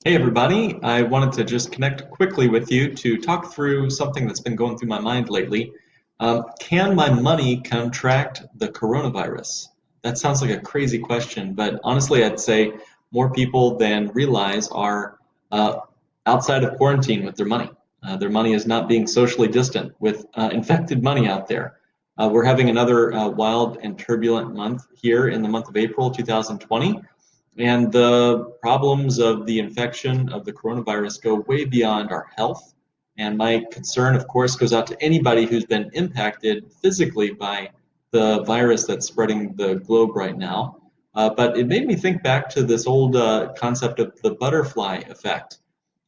Hey everybody, I wanted to just connect quickly with you to talk through something that's been going through my mind lately. Can my money contract the coronavirus? That sounds like a crazy question, but honestly, I'd say more people than realize are uh, outside of quarantine with their money. Their money is not being socially distant with infected money out there. We're having another wild and turbulent month here in the month of April 2020. And the problems of the infection of the coronavirus go way beyond our health. And my concern, of course, goes out to anybody who's been impacted physically by the virus that's spreading the globe right now. But it made me think back to this old concept of the butterfly effect.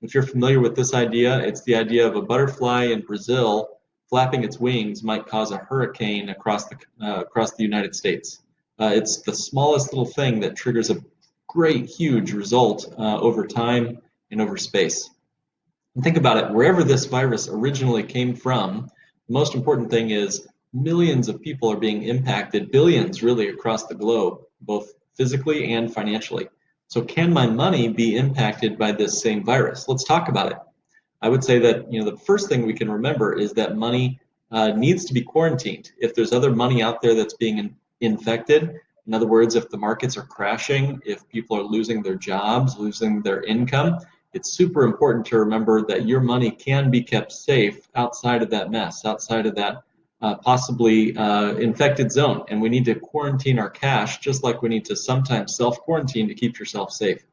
If you're familiar with this idea, it's the idea of a butterfly in Brazil flapping its wings might cause a hurricane across the United States. It's the smallest little thing that triggers a great, huge result over time and over space. And think about it, wherever this virus originally came from, the most important thing is millions of people are being impacted, billions really across the globe, both physically and financially. So can my money be impacted by this same virus? Let's talk about it. I would say that the first thing we can remember is that money needs to be quarantined. If there's other money out there that's being infected, in other words, if the markets are crashing, if people are losing their jobs, losing their income, it's super important to remember that your money can be kept safe outside of that mess, outside of that possibly infected zone. And we need to quarantine our cash just like we need to sometimes self-quarantine to keep yourself safe.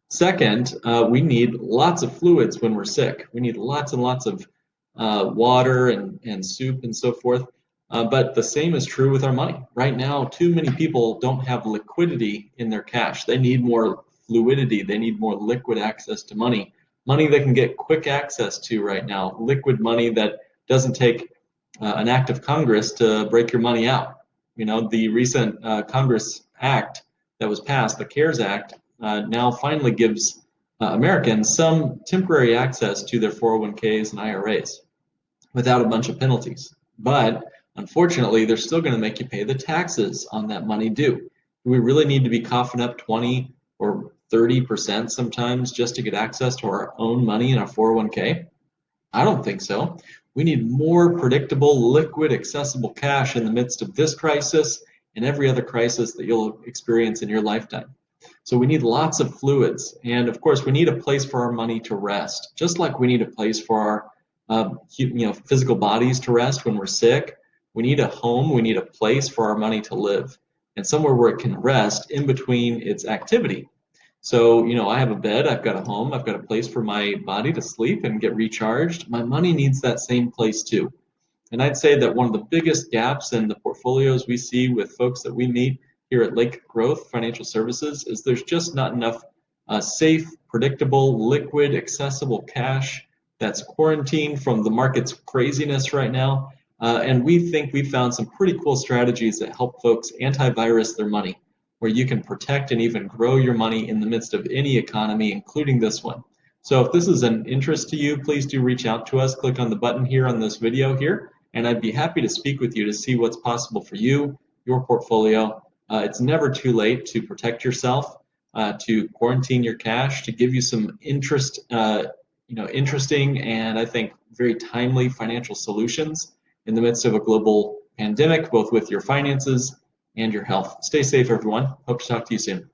Second, we need lots of fluids when we're sick. We need lots and lots of water and soup and so forth. But the same is true with our money. Right now, too many people don't have liquidity in their cash. They need more fluidity. They need more liquid access to money. Money they can get quick access to right now. Liquid money that doesn't take an act of Congress to break your money out. The recent Congress act that was passed, the CARES Act, now finally gives Americans some temporary access to their 401ks and IRAs without a bunch of penalties. But unfortunately, they're still going to make you pay the taxes on that money due. Do we really need to be coughing up 20 or 30% sometimes just to get access to our own money in our 401k? I don't think so. We need more predictable, liquid, accessible cash in the midst of this crisis and every other crisis that you'll experience in your lifetime. So we need lots of fluids. And of course, we need a place for our money to rest, just like we need a place for our physical bodies to rest when we're sick. We need a home, we need a place for our money to live and somewhere where it can rest in between its activity. So, I have a bed, I've got a home, I've got a place for my body to sleep and get recharged. My money needs that same place too. And I'd say that one of the biggest gaps in the portfolios we see with folks that we meet here at Lake Growth Financial Services is there's just not enough safe, predictable, liquid, accessible cash that's quarantined from the market's craziness right now. And we think we found some pretty cool strategies that help folks antivirus their money, where you can protect and even grow your money in the midst of any economy, including this one. So if this is an interest to you, please do reach out to us. Click on the button here on this video here, and I'd be happy to speak with you to see what's possible for you, your portfolio. It's never too late to protect yourself, to quarantine your cash, to give you some interesting and I think very timely financial solutions in the midst of a global pandemic, both with your finances and your health. Stay safe, everyone. Hope to talk to you soon.